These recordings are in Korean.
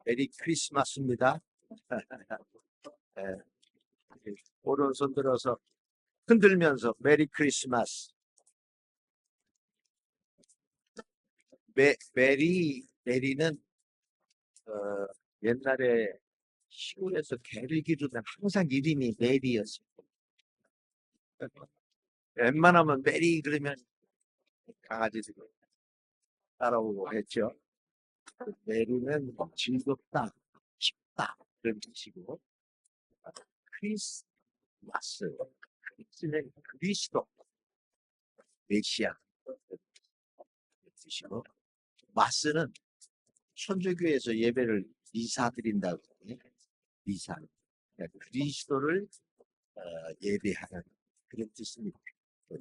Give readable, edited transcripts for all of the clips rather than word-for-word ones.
메리 크리스마스입니다. 예, 오른손 들어서 흔들면서 메리 크리스마스. 메리는 옛날에 시골에서 개를 기르던 항상 이름이 메리였어요. 웬만하면 메리 그러면 강아지들이 따라오고 했죠. 메리는 즐겁다, 기쁘다 그런 뜻이고, 크리스마스, 크리스는 그리스도, 메시아 뜻이고, 마스는 천주교에서 예배를 미사 드린다고 해요. 미사. 그러니까 그리스도를 예배하는 그런 뜻입니다.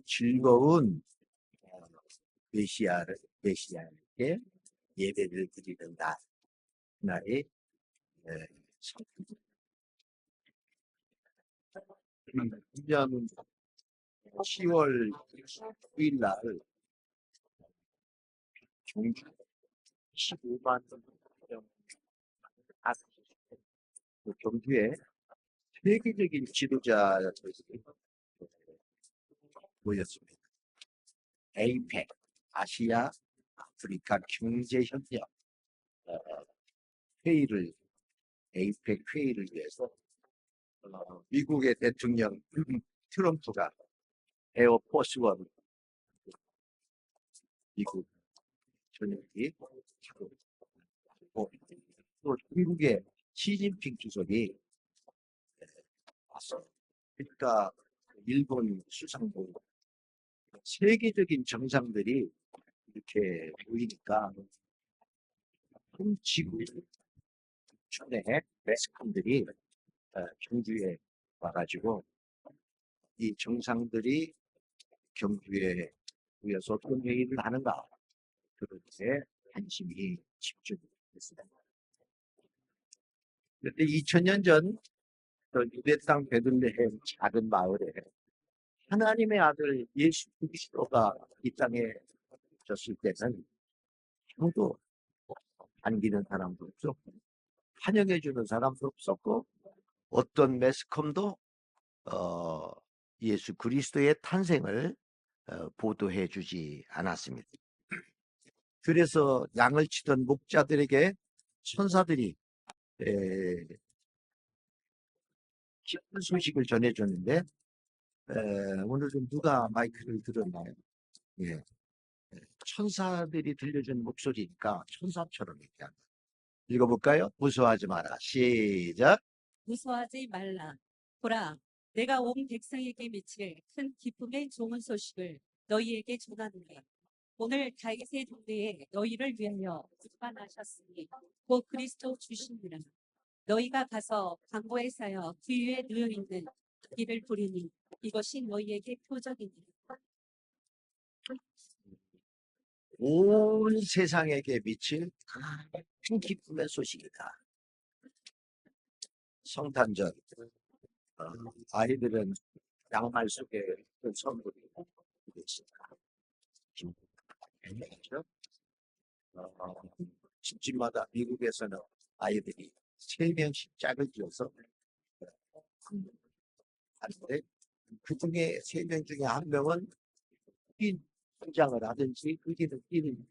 즐거운 메시아에게 예배를 드리는 날의 성품. 1년 10월 9일 날 종주 15만 명 경주에 세계적인 지도자들이 모였습니다. 에이펙, 아시아 아프리카 경제협력 회의를 에이펙 회의를 위해서 미국의 대통령 트럼프가 에어포스원 미국 전역이 또 중국의 시진핑 주석이 왔어. 그러니까 일본 수상도 세계적인 정상들이 이렇게 보이니까 지구 전에 매스컴들이 경주에 와가지고 이 정상들이 경주에 모여서 어떤 회의를 하는가 그런데 관심이 집중됐습니다. 그런데 2000년 전 유대 땅 베들레헴 작은 마을에 하나님의 아들 예수 그리스도가 이 땅에 오셨을 때는 아무도 반기는 사람도 없었고 환영해주는 사람도 없었고 어떤 매스컴도 예수 그리스도의 탄생을 보도해 주지 않았습니다. 그래서 양을 치던 목자들에게 천사들이 기쁜 소식을 전해줬는데 오늘 좀 누가 마이크를 들었나요? 예. 천사들이 들려준 목소리니까 천사처럼 얘기한다. 읽어볼까요? 무서워하지 마라. 시작. 무서워하지 말라. 보라, 내가 온 백성에게 미칠 큰 기쁨의 좋은 소식을 너희에게 전하노니 오늘 다윗의 동네에 너희를 위하여 구관하셨으니 곧 그리스도 주시니라. 너희가 가서 강보에 쌓여 그 위에 누워있는 이를 보리니 이것이 너희에게 표적이니라. 온 세상에게 미칠 큰 기쁨의 소식이다. 성탄절 아이들은 양말 속에 그 선물이 있습니다. 집집마다 미국에서는 아이들이 3명씩 짝을 지어서 하는데 그 중에 3명 중에 1명은 흑인 분장을 하든지 흑인은 흑인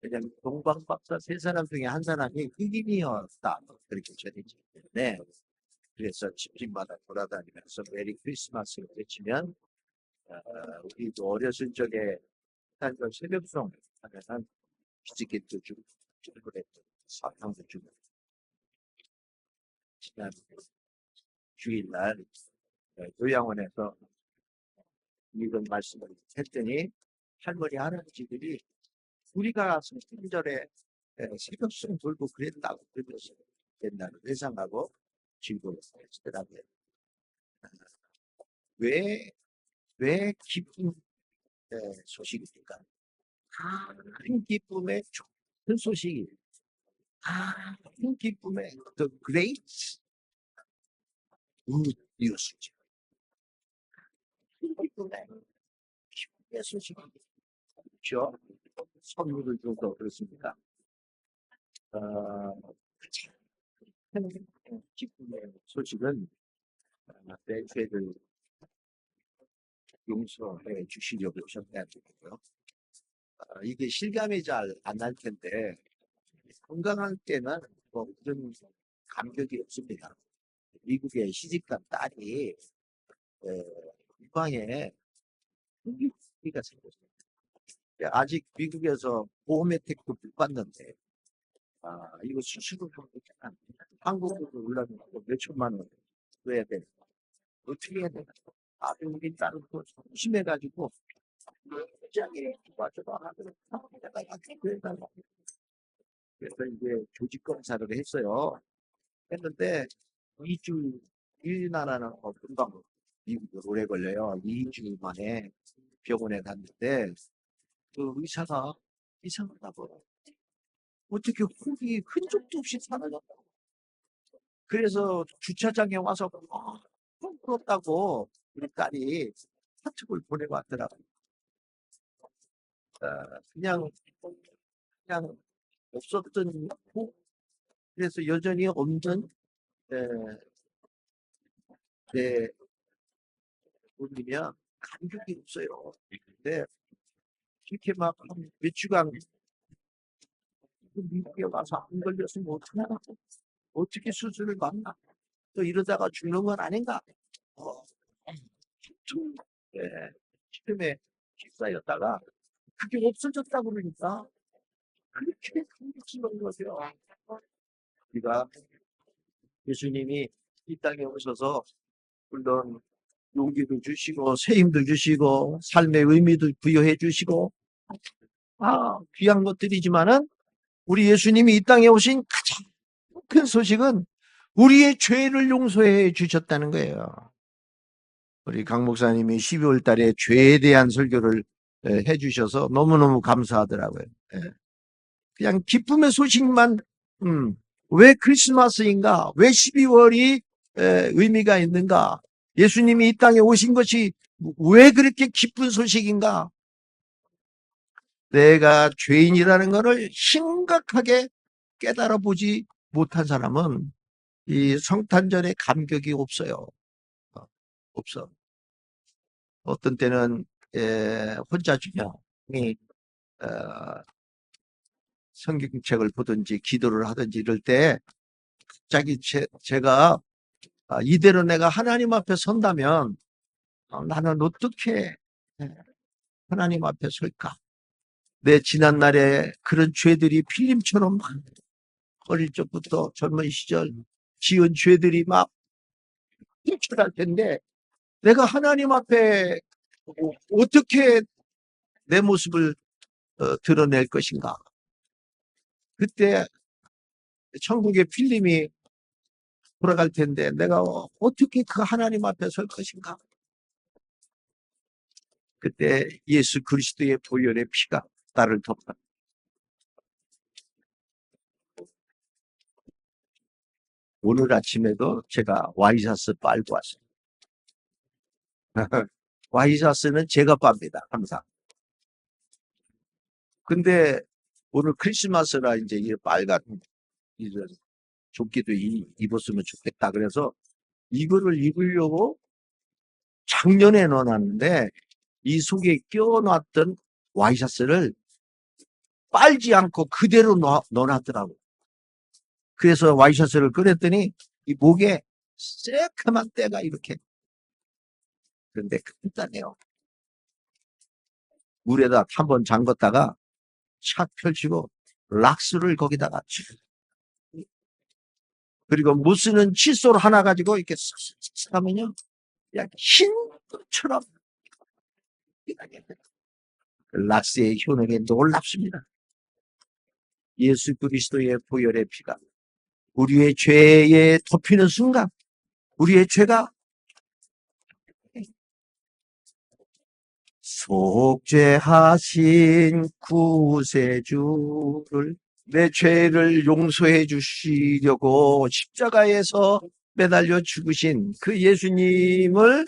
왜냐하면 동방박사 3사람 중에 1사람이 흑인이었다 그렇게 전해지기 때문에 그래서 집집마다 돌아다니면서 메리 크리스마스를 외치면 우리도 어렸을 적에 한번 새벽송 하면 비스킷도 주고 초콜릿도 사탕도 주고 지난 주일날 요양원에서 이런 말씀을 했더니 할머니 할아버지들이 우리가 성탄절에 새벽송 돌고 그랬다고 그러면서 옛날을 회상하고 즐거워하시더라고요. 왜 기쁜 소식입니까? 큰 기쁨의 좋은 소식이 큰 기쁨의 the great good news죠. 큰 기쁨의 소식이 그렇죠? 선물을 줘도 그렇습니까? 기쁨의 소식은 내 죄를 용서해 주시려고 오셨다는 거고요. 이게 실감이 잘 안 날 텐데 건강할 때는 뭐 그런 감격이 없습니다. 미국의 시집간 딸이 유방에 공기가 생겼어요. 아직 미국에서 보험 혜택도 못 받는데 이거 수술을 하면 한국으로 올라면 몇 천만 원 줘야 돼. 어떻게 해야 되나? 우리 딸은 또 심해가지고 굉장히 도와줘봐 하더라고. 내가 약해달라고. 그래서 이제 조직 검사를 했어요. 했는데 2주, 이 나라는 금방 미국으로 오래 걸려요. 2주 만에 병원에 갔는데 그 의사가 이상하다고. 어떻게 혹이 흔적도 없이 사라졌다고. 그래서 주차장에 와서 부럽다고 우리 딸이 카톡을 보내고 왔더라고요. 그냥 없었던 혹. 그래서 여전히 없는 내 돌리면 감격이 없어요. 근데 이렇게 막 몇 주간 미국에 와서 안 걸렸으면 어떡하나? 어떻게 수술을 받나? 또 이러다가 죽는 건 아닌가? 좀 시름에 휩싸였다가 그게 없어졌다고 그러니까 그렇게 감격스러운 거죠. 우리가 예수님이 이 땅에 오셔서 물론 용기도 주시고 새 힘도 주시고 삶의 의미도 부여해 주시고 귀한 것들이지만은 우리 예수님이 이 땅에 오신 가장 큰 소식은 우리의 죄를 용서해 주셨다는 거예요. 우리 강 목사님이 12월 달에 죄에 대한 설교를 해 주셔서 너무너무 감사하더라고요. 그냥 기쁨의 소식만 왜 크리스마스인가? 왜 12월이 의미가 있는가? 예수님이 이 땅에 오신 것이 왜 그렇게 기쁜 소식인가? 내가 죄인이라는 것을 심각하게 깨달아 보지 못한 사람은 이 성탄절에 감격이 없어요. 없어. 어떤 때는 혼자 조용히 성경책을 보든지 기도를 하든지 이럴 때 갑자기 제가 이대로 내가 하나님 앞에 선다면 나는 어떻게 하나님 앞에 설까? 내 지난날에 그런 죄들이 필름처럼 어릴 적부터 젊은 시절 지은 죄들이 막 필출할 텐데 내가 하나님 앞에 어떻게 내 모습을 드러낼 것인가? 그때 천국의 필름이 돌아갈 텐데 내가 어떻게 그 하나님 앞에 설 것인가? 그때 예수 그리스도의 보혈의 피가 나를 덮어. 오늘 아침에도 제가 와이셔츠 빨고 왔어요. 와이셔츠는 제가 빱니다, 항상. 근데 오늘 크리스마스라 이제 이 빨간 이런 조끼도 입었으면 좋겠다. 그래서 이거를 입으려고 작년에 넣어놨는데 이 속에 껴놨던 와이셔츠를 빨지 않고 그대로 넣어놨더라고. 그래서 와이셔츠를 꺼냈더니 이 목에 새카만 때가 이렇게. 그런데 간단해요. 물에다 한번 잠궜다가 착 펼치고 락스를 거기다가 그리고 못 쓰는 칫솔 하나 가지고 이렇게 쓱쓱쓱 하면요 그냥 흰 것처럼 락스의 효능이 놀랍습니다. 예수 그리스도의 보혈의 피가 우리의 죄에 덮이는 순간 우리의 죄가 속죄하신 구세주를 내 죄를 용서해 주시려고 십자가에서 매달려 죽으신 그 예수님을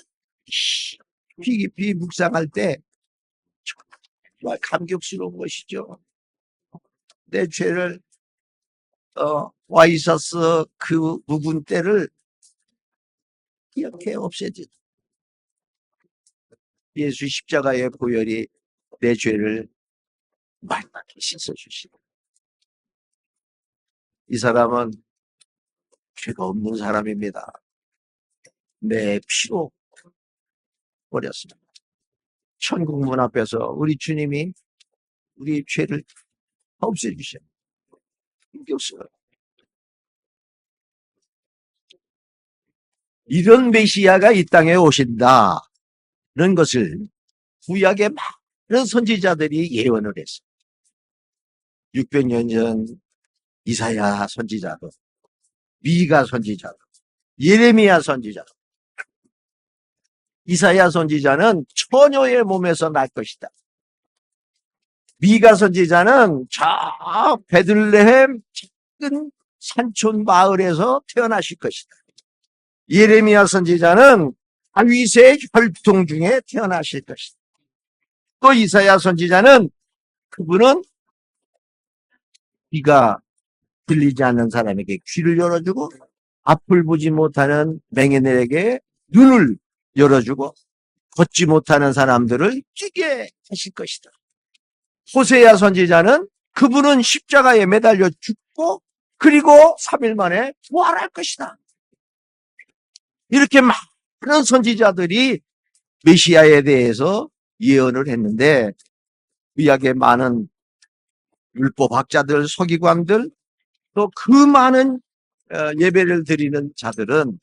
깊이 묵상할 때 정말 감격스러운 것이죠. 내 죄를 와이셔츠 그 묵은 때를 이렇게 없애지. 예수 십자가의 보혈이 내 죄를 말끔히 씻어주시고, 이 사람은 죄가 없는 사람입니다. 내 피로 버렸습니다. 천국 문 앞에서 우리 주님이 우리 죄를 없애주셔요. 힘겹어요. 이런 메시아가 이 땅에 오신다는 것을 구약의 많은 선지자들이 예언을 했어요. 600년 전 이사야 선지자도, 미가 선지자도, 예레미야 선지자도. 이사야 선지자는 처녀의 몸에서 날 것이다. 미가 선지자는 저 베들레헴 작은 산촌 마을에서 태어나실 것이다. 예레미야 선지자는 다윗의 혈통 중에 태어나실 것이다. 또 이사야 선지자는 그분은 귀가 들리지 않는 사람에게 귀를 열어주고, 앞을 보지 못하는 맹인에게 눈을 열어주고, 걷지 못하는 사람들을 뛰게 하실 것이다. 호세야 선지자는 그분은 십자가에 매달려 죽고 그리고 3일 만에 부활할 것이다. 이렇게 많은 선지자들이 메시아에 대해서 예언을 했는데, 구약의 많은 율법학자들, 서기관들, 또 그 많은 예배를 드리는 자들은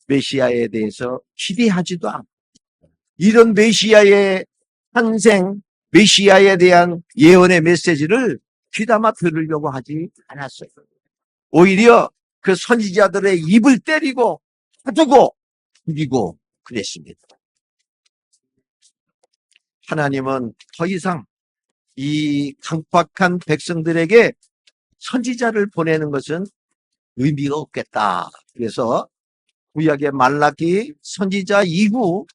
메시아에 대해서 기대하지도 않고, 이런 메시아의 탄생, 메시아에 대한 예언의 메시지를 귀담아 들으려고 하지 않았어요. 오히려 그 선지자들의 입을 때리고 두고 죽이고 그랬습니다. 하나님은 더 이상 이 강팍한 백성들에게 선지자를 보내는 것은 의미가 없겠다. 그래서 구약의 말라기 선지자 이후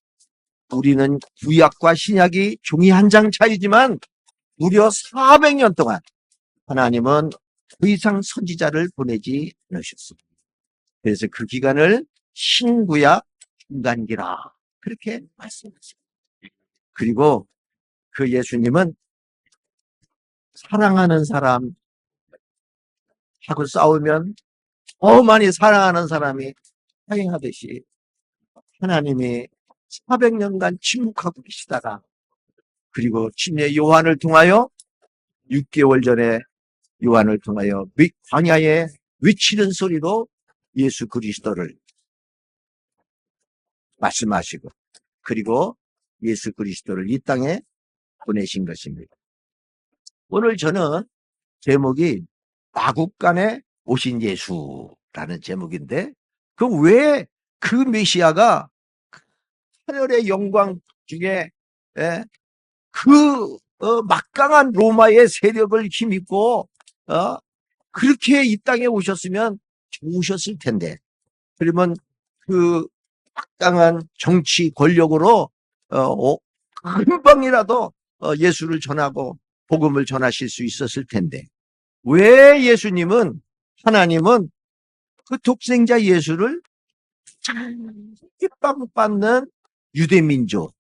우리는 구약과 신약이 종이 한 장 차이지만 무려 400년 동안 하나님은 더 이상 선지자를 보내지 않으셨습니다. 그래서 그 기간을 신구약 중간기라 그렇게 말씀하셨습니다. 그리고 그 예수님은 사랑하는 사람하고 싸우면 더 많이 사랑하는 사람이 행하듯이 하나님이 400년간 침묵하고 계시다가, 그리고 침례 요한을 통하여 6개월 전에 요한을 통하여 광야에 외치는 소리로 예수 그리스도를 말씀하시고, 그리고 예수 그리스도를 이 땅에 보내신 것입니다. 오늘 저는 제목이 마국간에 오신 예수라는 제목인데, 왜 그 메시아가 하늘의 영광 중에 그 막강한 로마의 세력을 힘입고 그렇게 이 땅에 오셨으면 좋으셨을 텐데, 그러면 그 막강한 정치 권력으로 금방이라도 예수를 전하고 복음을 전하실 수 있었을 텐데, 왜 예수님은, 하나님은 그 독생자 예수를 핍박받는 유대민족,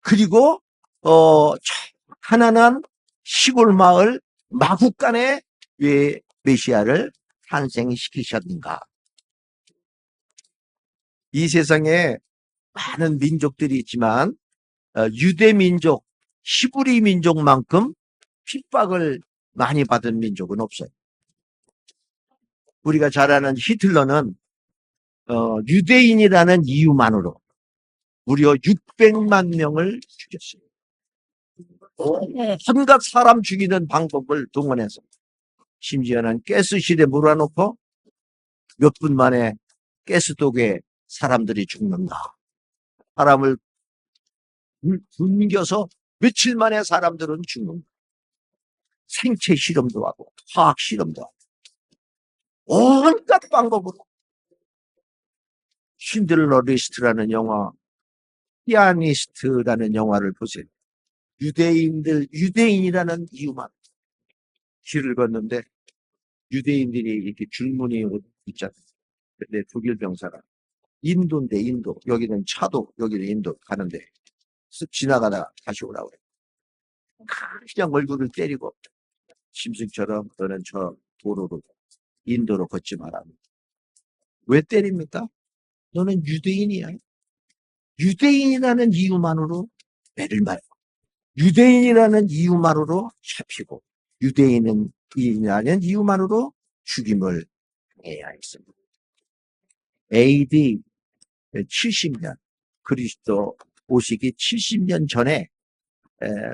그리고 저 가난한 시골 마을 마국간에 왜 메시아를 탄생시키셨는가? 이 세상에 많은 민족들이 있지만 유대민족, 히브리 민족만큼 핍박을 많이 받은 민족은 없어요. 우리가 잘 아는 히틀러는 유대인이라는 이유만으로 무려 600만 명을 죽였어요. 온갖 사람 죽이는 방법을 동원해서, 심지어는 가스실에 몰아놓고 몇 분 만에 가스독에 사람들이 죽는다. 사람을 굶겨서 며칠 만에 사람들은 죽는다. 생체 실험도 하고 화학 실험도 하고 온갖 방법으로. 신들러 리스트라는 영화, 피아니스트라는 영화를 보세요. 유대인이라는 이유만 길을 걷는데 유대인들이 이렇게 줄무늬 옷 있잖아요. 근데 독일 병사가 인도인데 인도 여기는 차도 여기는 인도 가는데 쓱 지나가다가 다시 오라고 그래. 그냥 얼굴을 때리고 심승처럼 너는 저 도로로 인도로 걷지 마라. 왜 때립니까? 너는 유대인이야. 유대인이라는 이유만으로 매를 맞고 유대인이라는 이유만으로 잡히고 유대인이라는 이유만으로 죽임을 당해야 했습니다. AD 70년 그리스도 오시기 70년 전에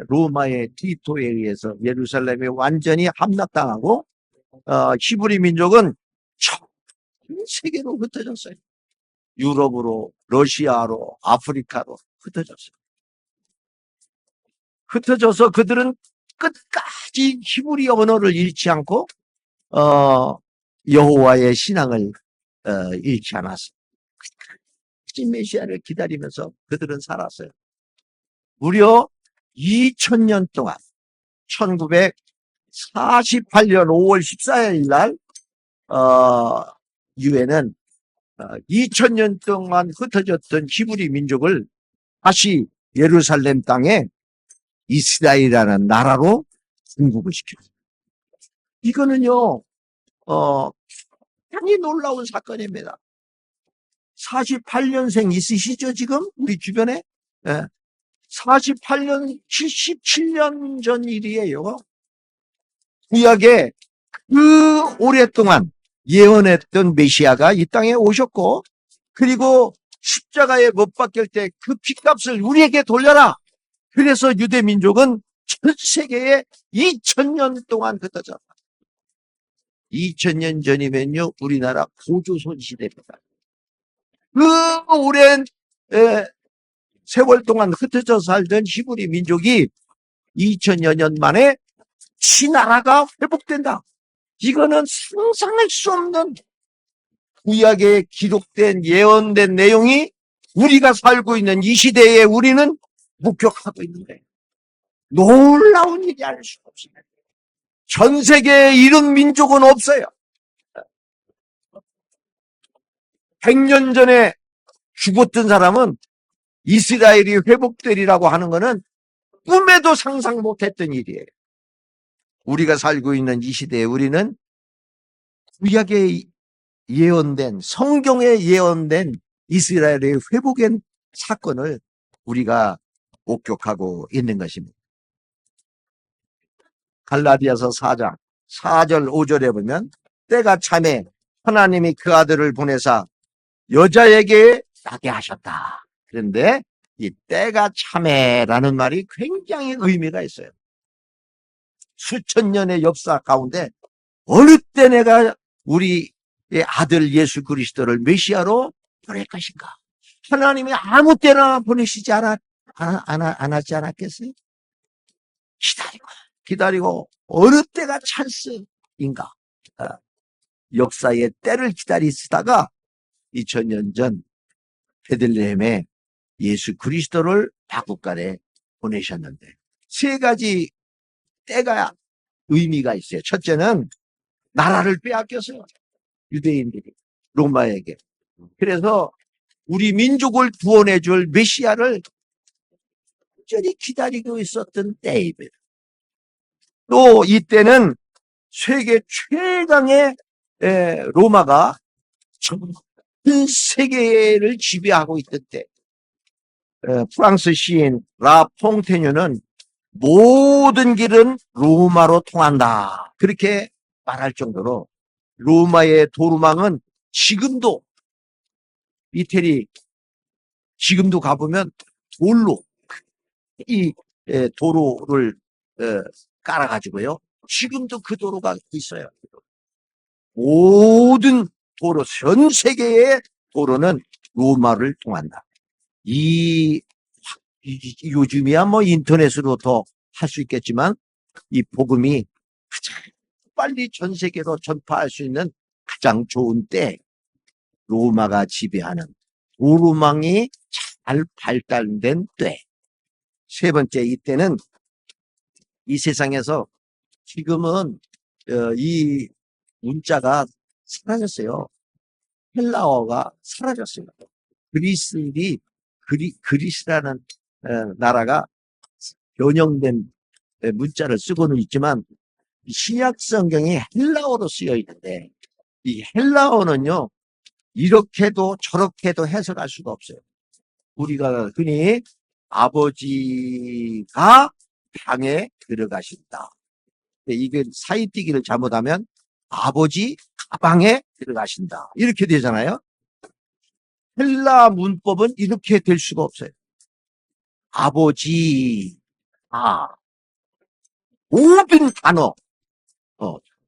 로마의 티토에 의해서 예루살렘이 완전히 함락당하고 히브리 민족은 전 세계로 흩어졌어요. 유럽으로, 러시아로, 아프리카로 흩어졌어요. 흩어져서 그들은 끝까지 히브리 언어를 잃지 않고 여호와의 신앙을 잃지 않았어요. 끝까지 메시아를 기다리면서 그들은 살았어요. 무려 2000년 동안 1948년 5월 14일 날 유엔은 2000년 동안 흩어졌던 히브리 민족을 다시 예루살렘 땅에 이스라엘이라는 나라로 등극을 시켰어요. 이거는요, 굉장히 놀라운 사건입니다. 48년생 있으시죠, 지금? 우리 주변에? 48년, 77년 전 일이에요. 구약에 그 오랫동안 예언했던 메시아가 이 땅에 오셨고, 그리고 십자가에 못 박힐 때 그 핏값을 우리에게 돌려라. 그래서 유대 민족은 전 세계에 2000년 동안 흩어졌다. 2000년 전이면요, 우리나라 고조선 시대입니다. 그 오랜 세월 동안 흩어져 살던 히브리 민족이 2000여 년 만에 신나라가 회복된다. 이거는 상상할 수 없는 구약에 기록된 예언된 내용이 우리가 살고 있는 이 시대에 우리는 목격하고 있는 거예요. 놀라운 일이 아닐 수가 없습니다. 전 세계에 이런 민족은 없어요. 100년 전에 죽었던 사람은 이스라엘이 회복되리라고 하는 것은 꿈에도 상상 못했던 일이에요. 우리가 살고 있는 이 시대에 우리는 구약에 예언된 성경에 예언된 이스라엘의 회복의 사건을 우리가 목격하고 있는 것입니다. 갈라디아서 4장 4절 5절에 보면 때가 참에 하나님이 그 아들을 보내사 여자에게 나게 하셨다. 그런데 이 때가 참에라는 말이 굉장히 의미가 있어요. 수천 년의 역사 가운데 어느 때 내가 우리의 아들 예수 그리스도를 메시아로 보낼 것인가? 하나님이 아무 때나 보내시지 않았지 않았겠어요? 기다리고 어느 때가 찬스인가? 역사의 때를 기다리시다가 2000년 전 베들레헴에 예수 그리스도를 바국간에 보내셨는데 세 가지 때가 의미가 있어요. 첫째는 나라를 빼앗겼어요. 유대인들이 로마에게. 그래서 우리 민족을 구원해 줄 메시아를 완전히 기다리고 있었던 때입니다. 또 이때는 세계 최강의 로마가 전 세계를 지배하고 있던 때 프랑스 시인 라 퐁테뉴는 모든 길은 로마로 통한다. 그렇게 말할 정도로 로마의 도루망은 지금도 이태리 지금도 가보면 돌로 이 도로를 깔아가지고요. 지금도 그 도로가 있어요. 모든 도로, 전 세계의 도로는 로마를 통한다. 요즘이야 뭐 인터넷으로 더 할 수 있겠지만 이 복음이 가장 빨리 전 세계로 전파할 수 있는 가장 좋은 때 로마가 지배하는 도로망이 잘 발달된 때. 세 번째, 이때는 이 세상에서 지금은 이 문자가 사라졌어요. 헬라어가 사라졌어요. 그리스라는 나라가 변형된 문자를 쓰고는 있지만 신약 성경이 헬라어로 쓰여 있는데 이 헬라어는요 이렇게도 저렇게도 해석할 수가 없어요. 우리가 흔히 아버지가 방에 들어가신다. 이게 사이뛰기를 잘못하면 아버지 가방에 들어가신다. 이렇게 되잖아요. 헬라 문법은 이렇게 될 수가 없어요. 아버지, 모든 단어,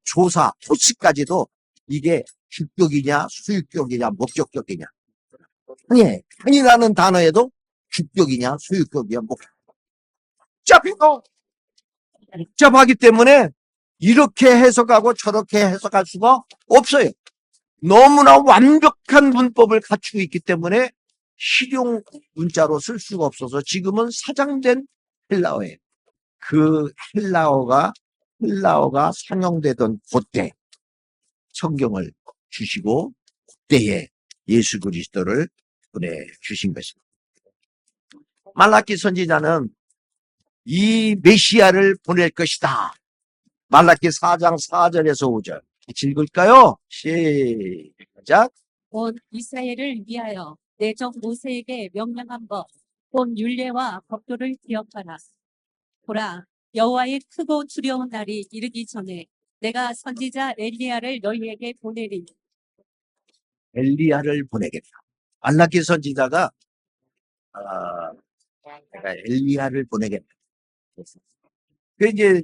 조사, 토치까지도 이게 주격이냐, 수유격이냐, 목적격이냐. 향이라는 단어에도 주격이냐, 수유격이냐, 복잡하기 때문에 이렇게 해석하고 저렇게 해석할 수가 없어요. 너무나 완벽한 문법을 갖추고 있기 때문에 실용 문자로 쓸 수가 없어서 지금은 사장된 헬라어예요. 그 헬라어가 상용되던 그때 성경을 주시고 그때에 예수 그리스도를 보내주신 것입니다. 말라기 선지자는 이 메시아를 보낼 것이다. 말라기 4장 4절에서 5절 읽을까요? 시작. 온 이스라엘을 위하여 내 종 모세에게 명령한 법, 본 율례와 법도를 기억하라. 보라, 여호와의 크고 두려운 날이 이르기 전에 내가 선지자 엘리야를 너희에게 보내리니. 엘리야를 보내겠다. 말라기 선지자가 내가 엘리야를 보내겠다. 그 이제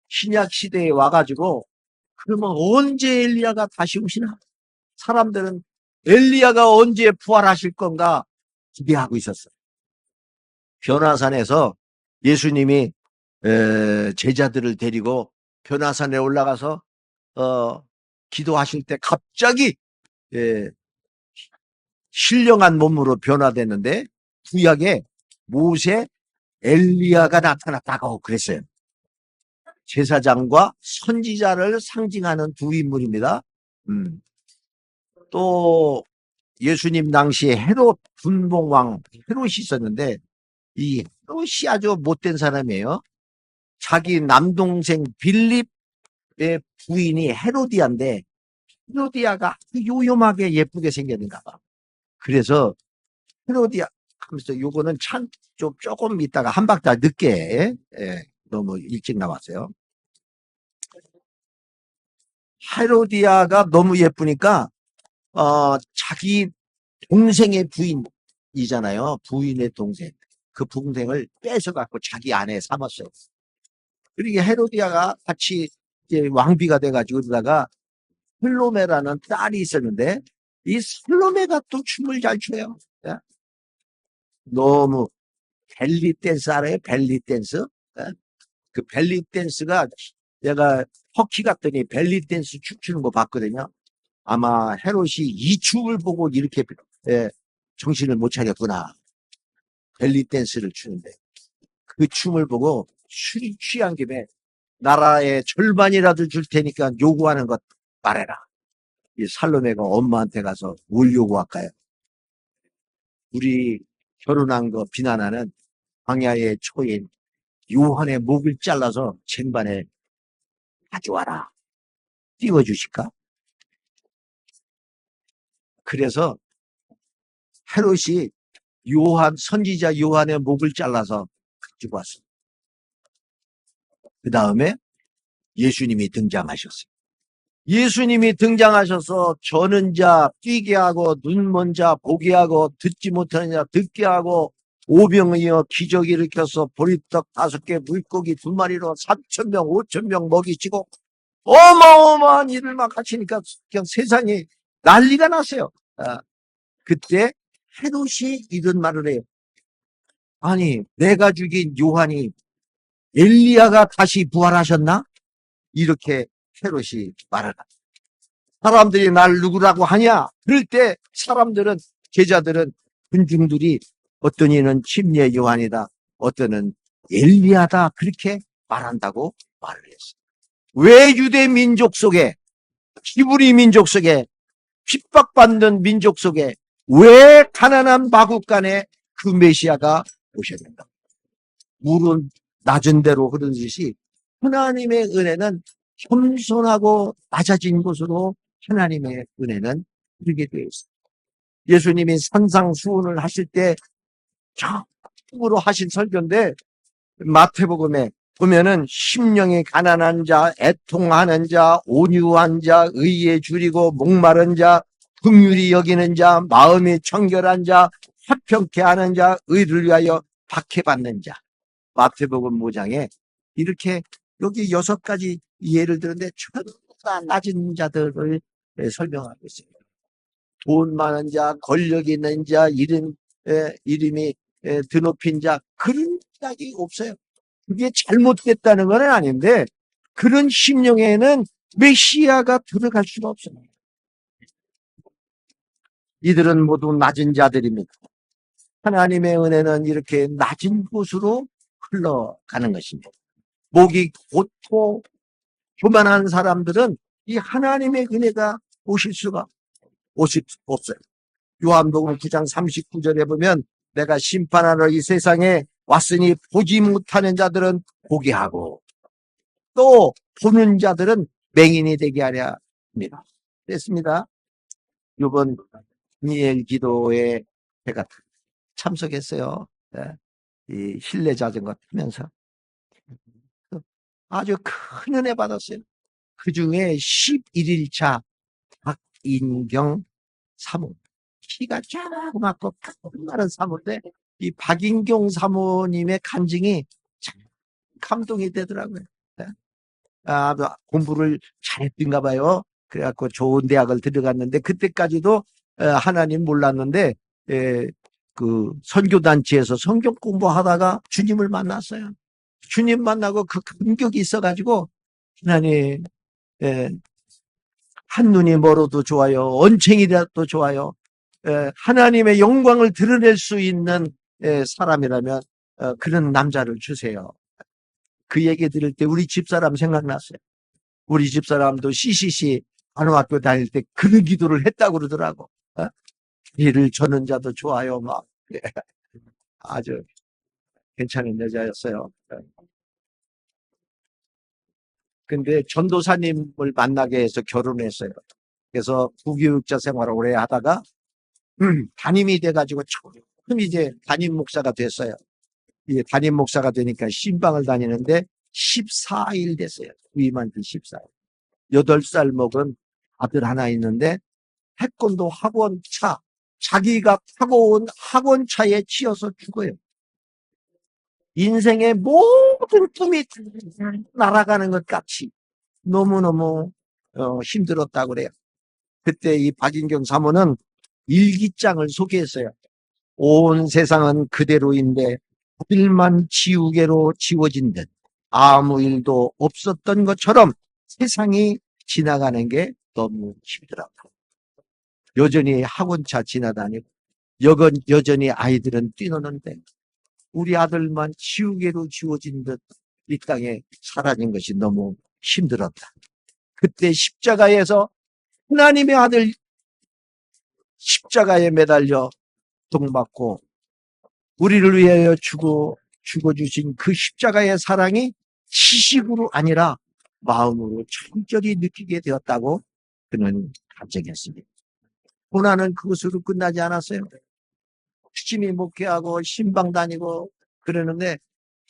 신약 시대에 와가지고 그러면 언제 엘리야가 다시 오시나? 사람들은 엘리야가 언제 부활하실 건가 기대하고 있었어요. 변화산에서 예수님이 제자들을 데리고 변화산에 올라가서 기도하실 때 갑자기 신령한 몸으로 변화됐는데 구약에 모세, 엘리야가 나타났다고 그랬어요. 제사장과 선지자를 상징하는 두 인물입니다. 또 예수님 당시에 헤롯 분봉왕 헤롯이 있었는데 이 헤롯이 아주 못된 사람이에요. 자기 남동생 빌립의 부인이 헤로디아인데 헤로디아가 요염하게 예쁘게 생겼는가 봐. 그래서 헤로디아 하면서 요거는 참 조금 있다가 한 박자 늦게 너무 일찍 나왔어요. 헤로디아가 너무 예쁘니까 자기 동생의 부인이잖아요. 부인의 동생. 그 동생을 뺏어갖고 자기 아내 삼았어요. 그리고 헤로디아가 같이 이제 왕비가 돼가지고 그러다가 슬로메라는 딸이 있었는데 이 슬로메가 또 춤을 잘 춰요. 너무 벨리 댄스 알아요? 벨리 댄스? 그 벨리 댄스가 내가 터키 갔더니 벨리 댄스 춤추는 거 봤거든요. 아마 헤롯이 이 춤을 보고 이렇게 정신을 못 차렸구나. 벨리 댄스를 추는데 그 춤을 보고 술이 취한 김에 나라의 절반이라도 줄 테니까 요구하는 것 말해라. 이 살로메가 엄마한테 가서 뭘 요구할까요? 우리 결혼한 거 비난하는 광야의 초인 요한의 목을 잘라서 쟁반에 가져와라. 띄워주실까? 그래서 헤롯이 선지자 요한의 목을 잘라서 가지고 왔어요. 그 다음에 예수님이 등장하셨어요. 예수님이 등장하셔서 저는 자 뛰게 하고 눈먼 자 보게 하고 듣지 못하는 자 듣게 하고 오병이어 기적 일으켜서 보리떡 5개 물고기 2마리로 3,000명 5,000명 먹이시고 어마어마한 일을 막 하시니까 그냥 세상이 난리가 났어요. 그때 헤롯이 이런 말을 해요. 아니 내가 죽인 요한이 엘리야가 다시 부활하셨나? 이렇게 헤롯이 말을 합니다. 사람들이 날 누구라고 하냐? 그럴 때 제자들은 군중들이 어떤 이는 침례 요한이다, 어떤 엘리야다 그렇게 말한다고 말을 했어요. 왜 유대 민족 속에 히브리 민족 속에, 핍박받는 민족 속에 왜 가난한 마국간에 그 메시아가 오셔야 된다. 물은 낮은 대로 흐르듯이 하나님의 은혜는 겸손하고 낮아진 곳으로 하나님의 은혜는 흐르게 되어 있습니다. 예수님이 산상수훈을 하실 때 처음으로 하신 설교인데, 마태복음에 보면은 심령이 가난한 자, 애통하는 자, 온유한 자, 의에 줄이고 목마른 자, 긍휼히 여기는 자, 마음이 청결한 자, 화평케 하는 자, 의를 위하여 박해받는 자. 마태복음 5장에 이렇게 여기 6가지 예를 들었는데 전부 다 낮은 자들을 설명하고 있습니다. 돈 많은 자, 권력 있는 자, 이름이 드높인 자, 그런 이야기 없어요. 그게 잘못됐다는 건 아닌데 그런 심령에는 메시아가 들어갈 수가 없어요. 이들은 모두 낮은 자들입니다. 하나님의 은혜는 이렇게 낮은 곳으로 흘러가는 것입니다. 목이 곧고 교만한 사람들은 이 하나님의 은혜가 오실 수가 없어요. 요한복음 9장 39절에 보면 내가 심판하러 이 세상에 왔으니 보지 못하는 자들은 보게 하고 또 보는 자들은 맹인이 되게 하려 합니다. 됐습니다. 이번 니엘 기도에 제가 참석했어요. 이 실내 자전거 타면서 아주 큰 은혜 받았어요. 그 중에 11일차 박인경 사모, 키가 조그맣고 마른 사모인데 이 박인경 사모님의 간증이 참 감동이 되더라고요. 공부를 잘했던가 봐요. 그래갖고 좋은 대학을 들어갔는데 그때까지도 하나님 몰랐는데 그 선교단체에서 성경 공부하다가 주님을 만났어요. 주님 만나고 그 감격이 있어가지고 하나님 한눈이 멀어도 좋아요. 언챙이라도 좋아요. 하나님의 영광을 드러낼 수 있는 사람이라면 그런 남자를 주세요. 그 얘기 들을 때 우리 집사람 생각났어요. 우리 집사람도 CCC 간호학교 다닐 때 그런 기도를 했다고 그러더라고. 일을 저는 자도 좋아요. 막 아주 괜찮은 여자였어요. 근데 전도사님을 만나게 해서 결혼했어요. 그래서 부교육자 생활을 오래 하다가 담임이 돼가지고 처음 이제 담임 목사가 됐어요. 이게 담임 목사가 되니까 신방을 다니는데 14일 됐어요. 부임한 지 14일. 8살 먹은 아들 하나 있는데 태권도 학원차, 자기가 타고 온 학원차에 치여서 죽어요. 인생의 모든 꿈이 날아가는 것 같이 너무너무 힘들었다고 그래요. 그때 이 박인경 사모는 일기장을 소개했어요. 온 세상은 그대로인데 아들만 지우개로 지워진 듯 아무 일도 없었던 것처럼 세상이 지나가는 게 너무 힘들었다. 여전히 학원차 지나다니고 여전히 아이들은 뛰노는데 우리 아들만 지우개로 지워진 듯 이 땅에 사라진 것이 너무 힘들었다. 그때 십자가에서 하나님의 아들 십자가에 매달려 동맞고 우리를 위하여 죽어주신 그 십자가의 사랑이 지식으로 아니라 마음으로 철저히 느끼게 되었다고 그는 감정했습니다. 고난은 그것으로 끝나지 않았어요. 열심히 목회하고 신방 다니고 그러는데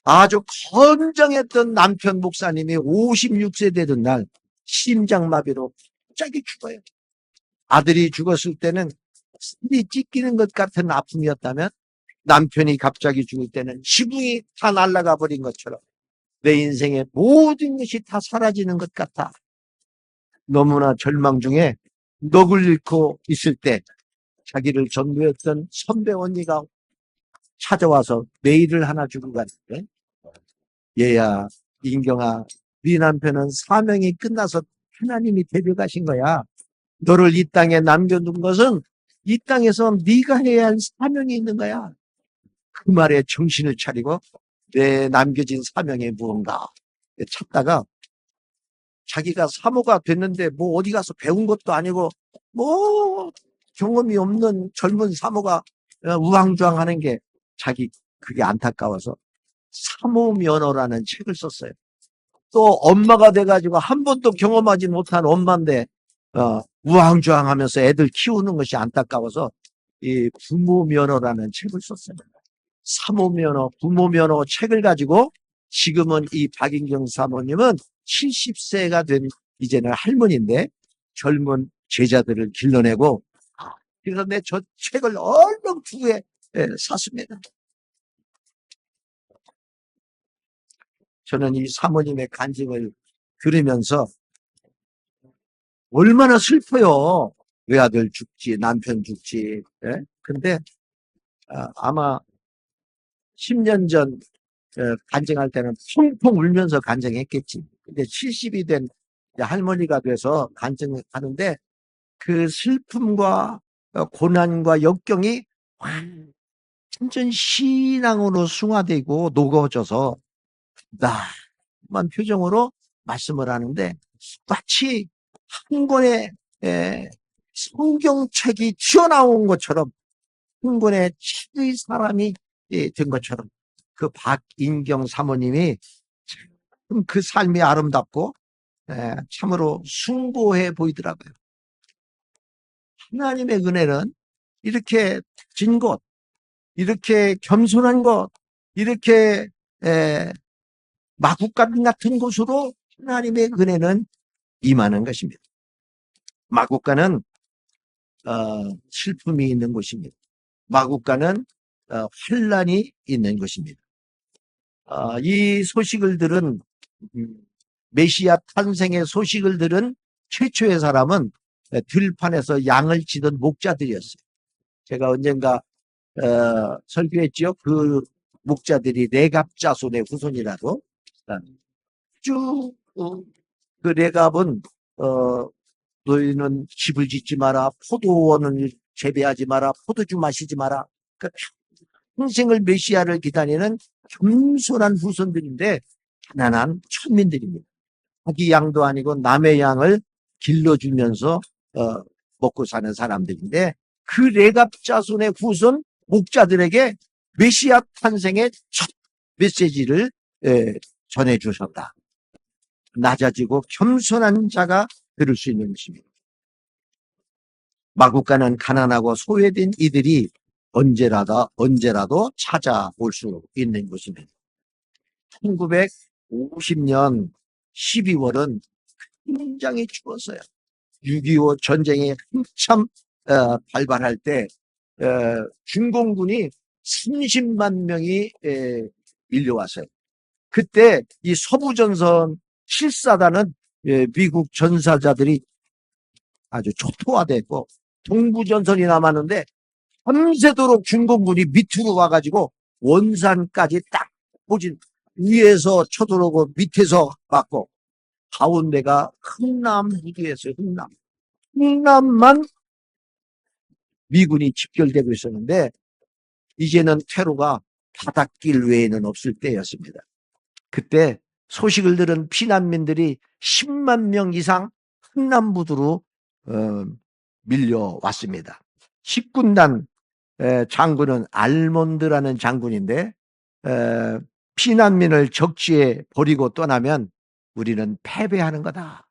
아주 건장했던 남편 목사님이 56세 되던 날 심장마비로 갑자기 죽어요. 아들이 죽었을 때는 살이 찢기는 것 같은 아픔이었다면 남편이 갑자기 죽을 때는 지붕이 다 날아가 버린 것처럼 내 인생의 모든 것이 다 사라지는 것 같아. 너무나 절망 중에 넋을 잃고 있을 때 자기를 전도했던 선배 언니가 찾아와서 메일을 하나 주고 갔는데 얘야 인경아 네 남편은 사명이 끝나서 하나님이 데려가신 거야. 너를 이 땅에 남겨둔 것은 이 땅에서 네가 해야 할 사명이 있는 거야. 그 말에 정신을 차리고 내 남겨진 사명이 무언가 찾다가 자기가 사모가 됐는데 뭐 어디 가서 배운 것도 아니고 뭐 경험이 없는 젊은 사모가 우왕좌왕하는 게 자기 그게 안타까워서 사모 면허라는 책을 썼어요. 또 엄마가 돼가지고 한 번도 경험하지 못한 엄마인데 우왕좌왕하면서 애들 키우는 것이 안타까워서 이 부모 면허라는 책을 썼어요. 사모 면허, 부모 면허 책을 가지고 지금은 이 박인경 사모님은 70세가 된 이제는 할머니인데 젊은 제자들을 길러내고 그래서 내 저 책을 얼른 후에 샀습니다. 저는 이 사모님의 간증을 들으면서 얼마나 슬퍼요. 외아들 죽지, 남편 죽지. 예? 근데 아마 10년 전 간증할 때는 펑펑 울면서 간증했겠지. 근데 70이 된 할머니가 돼서 간증하는데 그 슬픔과 고난과 역경이 완전 신앙으로 숭화되고 녹아져서 나만 표정으로 말씀을 하는데 마치 한 권의 성경책이 튀어나온 것처럼 한 권의 책의 사람이 된 것처럼 그 박인경 사모님이 참 그 삶이 아름답고 참으로 숭고해 보이더라고요. 하나님의 은혜는 이렇게 진 것, 이렇게 겸손한 것, 이렇게 마구간 같은 곳으로 하나님의 은혜는 임하는 것입니다. 마구간은 슬픔이 있는 곳입니다. 마구간은 환란이 있는 것입니다. 이 소식을 들은 메시아 탄생의 소식을 들은 최초의 사람은 들판에서 양을 치던 목자들이었어요. 제가 언젠가 설교했지요. 그 목자들이 레갑자손의 후손이라고. 쭉 그 레갑은 너희는 집을 짓지 마라, 포도원을 재배하지 마라, 포도주 마시지 마라. 그러니까 평생을 메시아를 기다리는 겸손한 후손들인데 가난한 천민들입니다. 자기 양도 아니고 남의 양을 길러주면서 먹고 사는 사람들인데 그 레갑 자손의 후손 목자들에게 메시아 탄생의 첫 메시지를 전해주셨다. 낮아지고 겸손한 자가 들을 수 있는 것입니다. 마구간은 가난하고 소외된 이들이 언제라도 찾아올 수 있는 것입니다. 1950년 12월은 굉장히 추웠어요. 6.25 전쟁이 한참 발발할 때 중공군이 30만 명이 밀려왔어요. 그때 이 서부전선 7사단은 미국 전사자들이 아주 초토화됐고 동부전선이 남았는데 밤새도록 중공군이 밑으로 와가지고 원산까지 딱 포진 위에서 쳐들어오고 밑에서 맞고 가운데가 흥남부두였어요. 흥남만 미군이 집결되고 있었는데 이제는 퇴로가 바닷길 외에는 없을 때였습니다. 그때 소식을 들은 피난민들이 10만 명 이상 흥남부두로 밀려왔습니다. 10군단 장군은 알몬드라는 장군인데 피난민을 적지에 버리고 떠나면 우리는 패배하는 거다.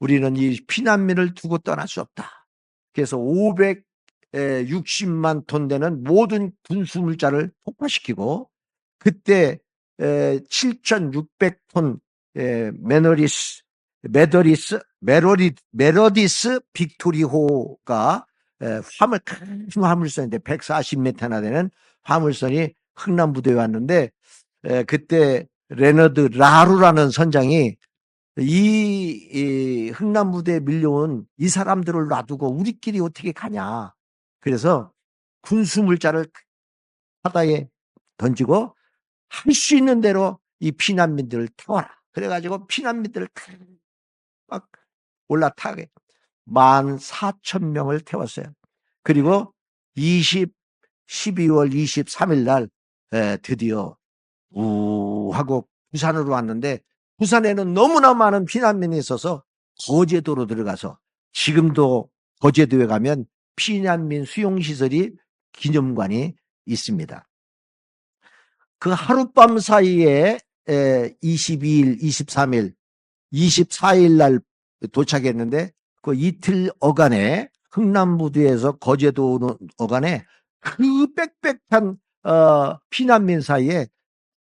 우리는 이 피난민을 두고 떠날 수 없다. 그래서 560만 톤 되는 모든 군수물자를 폭파시키고 그때 7,600톤 메로디스 빅토리호가 큰 화물선인데 140m나 되는 화물선이 흥남부두에 왔는데 그때 레너드 라루라는 선장이 이 흥남부두에 밀려온 이 사람들을 놔두고 우리끼리 어떻게 가냐. 그래서 군수물자를 바다에 던지고 할 수 있는 대로 이 피난민들을 태워라. 그래가지고 피난민들을 막 올라타게 14,000명을 태웠어요. 그리고 12월 23일 날 드디어 하고 부산으로 왔는데 부산에는 너무나 많은 피난민이 있어서 거제도로 들어가서 지금도 거제도에 가면 피난민 수용시설이 기념관이 있습니다. 그 하룻밤 사이에 22일, 23일, 24일 날 도착했는데 그 이틀 어간에 흥남부두에서 거제도 어간에 그 빽빽한 피난민 사이에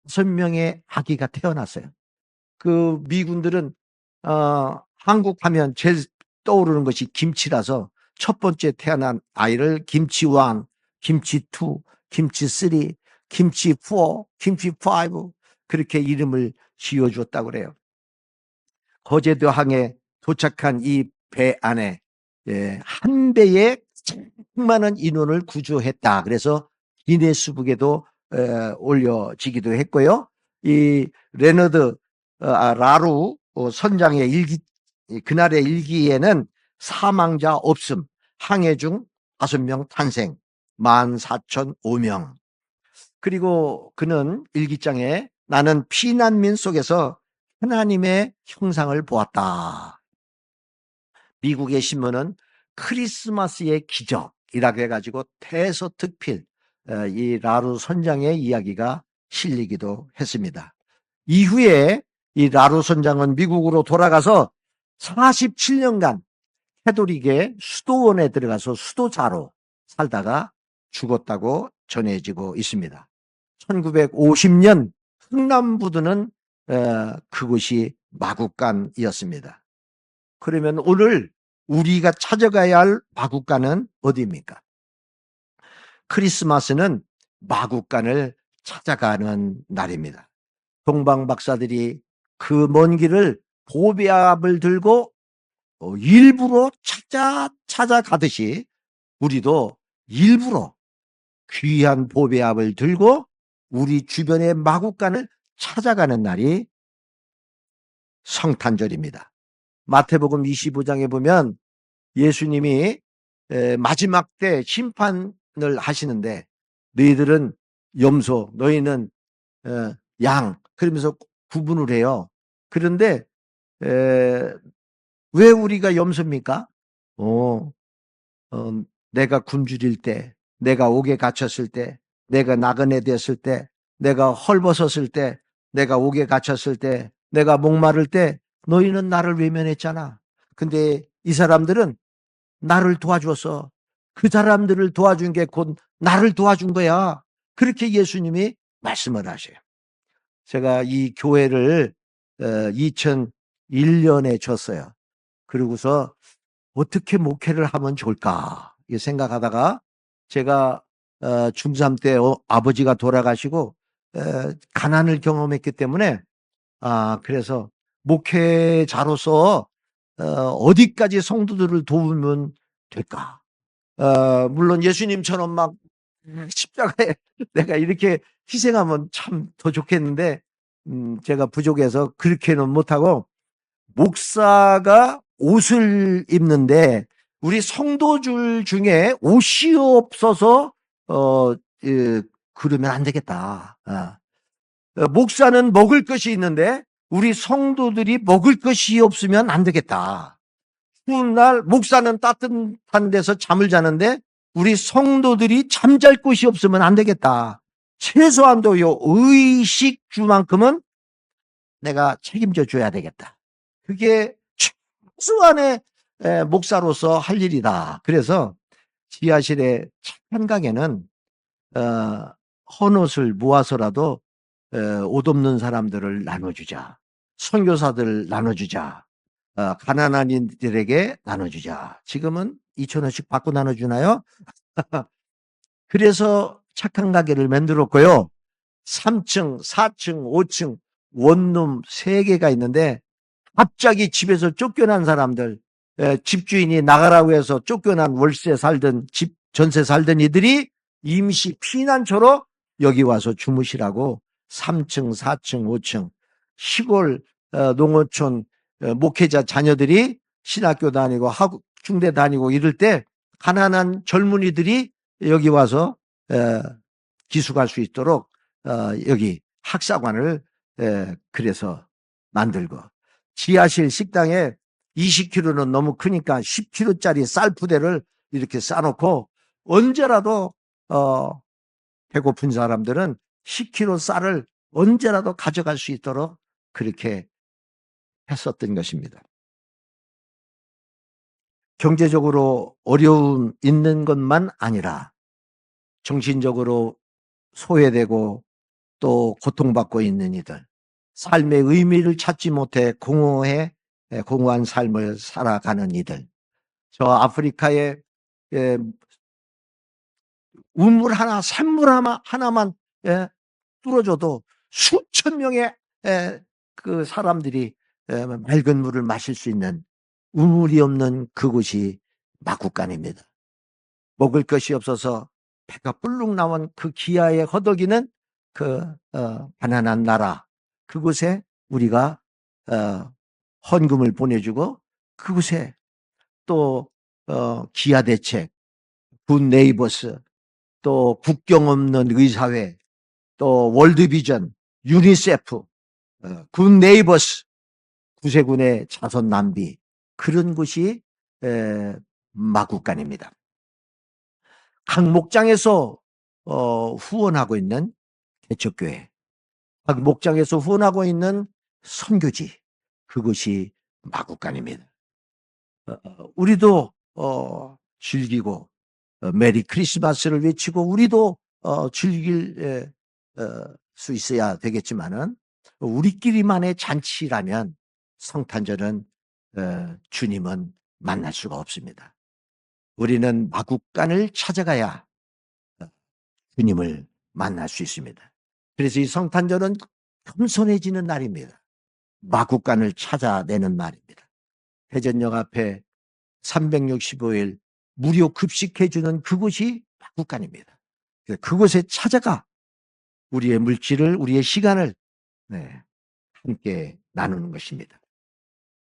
6명의 아기가 태어났어요. 그 미군들은 한국 하면 제일 떠오르는 것이 김치라서 첫 번째 태어난 아이를 김치 1, 김치 2, 김치 3, 김치 4, 김치 5 그렇게 이름을 지어주었다고 그래요. 거제도 항에 도착한 이 배 안에 한 배에 많은 인원을 구조했다. 그래서 기네스북에도 올려지기도 했고요. 이 레너드 라루 선장의 일기, 그날의 일기에는 사망자 없음, 항해 중 5명 탄생, 14,005명. 그리고 그는 일기장에 나는 피난민 속에서 하나님의 형상을 보았다. 미국의 신문은 크리스마스의 기적이라고 해가지고 대서특필 이 라루 선장의 이야기가 실리기도 했습니다. 이후에 이 라루 선장은 미국으로 돌아가서 47년간 캐톨릭의 수도원에 들어가서 수도자로 살다가 죽었다고 전해지고 있습니다. 1950년 흥남부두는 그곳이 마국간이었습니다. 그러면 오늘 우리가 찾아가야 할 마국간은 어디입니까? 크리스마스는 마국간을 찾아가는 날입니다. 동방 박사들이 그 먼 길을 보배압을 들고 일부러 찾아가듯이 우리도 일부러 귀한 보배압을 들고 우리 주변의 마국간을 찾아가는 날이 성탄절입니다. 마태복음 25장에 보면 예수님이 마지막 때 심판을 하시는데 너희들은 염소, 너희는 양 그러면서 구분을 해요. 그런데 왜 우리가 염소입니까? 내가 굶주릴 때, 내가 옥에 갇혔을 때, 내가 나그네 됐을 때, 내가 헐벗었을 때, 내가 옥에 갇혔을 때, 내가 목마를 때 너희는 나를 외면했잖아. 근데 이 사람들은 나를 도와주었어. 그 사람들을 도와준 게 곧 나를 도와준 거야. 그렇게 예수님이 말씀을 하셔요. 제가 이 교회를 2001년에 줬어요. 그러고서 어떻게 목회를 하면 좋을까 생각하다가 제가 중3 때 아버지가 돌아가시고 가난을 경험했기 때문에 그래서 목회자로서 어디까지 성도들을 도우면 될까? 물론 예수님처럼 막 십자가에 내가 이렇게 희생하면 참 더 좋겠는데 제가 부족해서 그렇게는 못하고 목사가 옷을 입는데 우리 성도들 중에 옷이 없어서 그러면 안 되겠다. 목사는 먹을 것이 있는데 우리 성도들이 먹을 것이 없으면 안 되겠다. 추운 날 목사는 따뜻한 데서 잠을 자는데 우리 성도들이 잠잘 곳이 없으면 안 되겠다. 최소한도 요 의식주만큼은 내가 책임져 줘야 되겠다. 그게 최소한의 목사로서 할 일이다. 그래서 지하실에 착한 가게는 헌옷을 모아서라도 옷 없는 사람들을 나눠주자. 선교사들 나눠주자. 가난한 이들에게 나눠주자. 지금은 2,000원씩 받고 나눠주나요? 그래서 착한 가게를 만들었고요. 3층, 4층, 5층 원룸 3개가 있는데 갑자기 집에서 쫓겨난 사람들, 집주인이 나가라고 해서 쫓겨난 월세 살던 집 전세 살던 이들이 임시 피난처로 여기 와서 주무시라고 3층, 4층, 5층 시골 농어촌 목회자 자녀들이 신학교 다니고 학교 중대 다니고 이럴 때 가난한 젊은이들이 여기 와서 기숙할 수 있도록 여기 학사관을 그래서 만들고 지하실 식당에 20kg는 너무 크니까 10kg짜리 쌀 부대를 이렇게 싸놓고 언제라도 배고픈 사람들은 10kg 쌀을 언제라도 가져갈 수 있도록 그렇게 했었던 것입니다. 경제적으로 어려움 있는 것만 아니라 정신적으로 소외되고 또 고통받고 있는 이들, 삶의 의미를 찾지 못해 공허한 삶을 살아가는 이들, 저 아프리카에 우물 하나, 샘물 하나만 뚫어줘도 수천 명의 그 사람들이 맑은 물을 마실 수 있는 우물이 없는 그곳이 마국간입니다. 먹을 것이 없어서 배가 불룩 나온 그 기아에 허덕이는 그 가난한 나라, 그곳에 우리가 헌금을 보내주고 그곳에 또 기아 대책, 굿 네이버스, 또 국경 없는 의사회, 또 월드비전, 유니세프, 굿 네이버스, 구세군의 자손 남비, 그런 곳이 마국간입니다. 각 목장에서 후원하고 있는 개척교회, 각 목장에서 후원하고 있는 선교지, 그것이 마국간입니다. 우리도 즐기고 메리 크리스마스를 외치고 우리도 즐길 수 있어야 되겠지만은 우리끼리만의 잔치라면 성탄절은 주님은 만날 수가 없습니다. 우리는 마국간을 찾아가야 주님을 만날 수 있습니다. 그래서 이 성탄절은 겸손해지는 날입니다. 마국간을 찾아내는 날입니다. 회전역 앞에 365일 무료 급식해주는 그곳이 마국간입니다. 그곳에 찾아가 우리의 물질을, 우리의 시간을 함께 나누는 것입니다.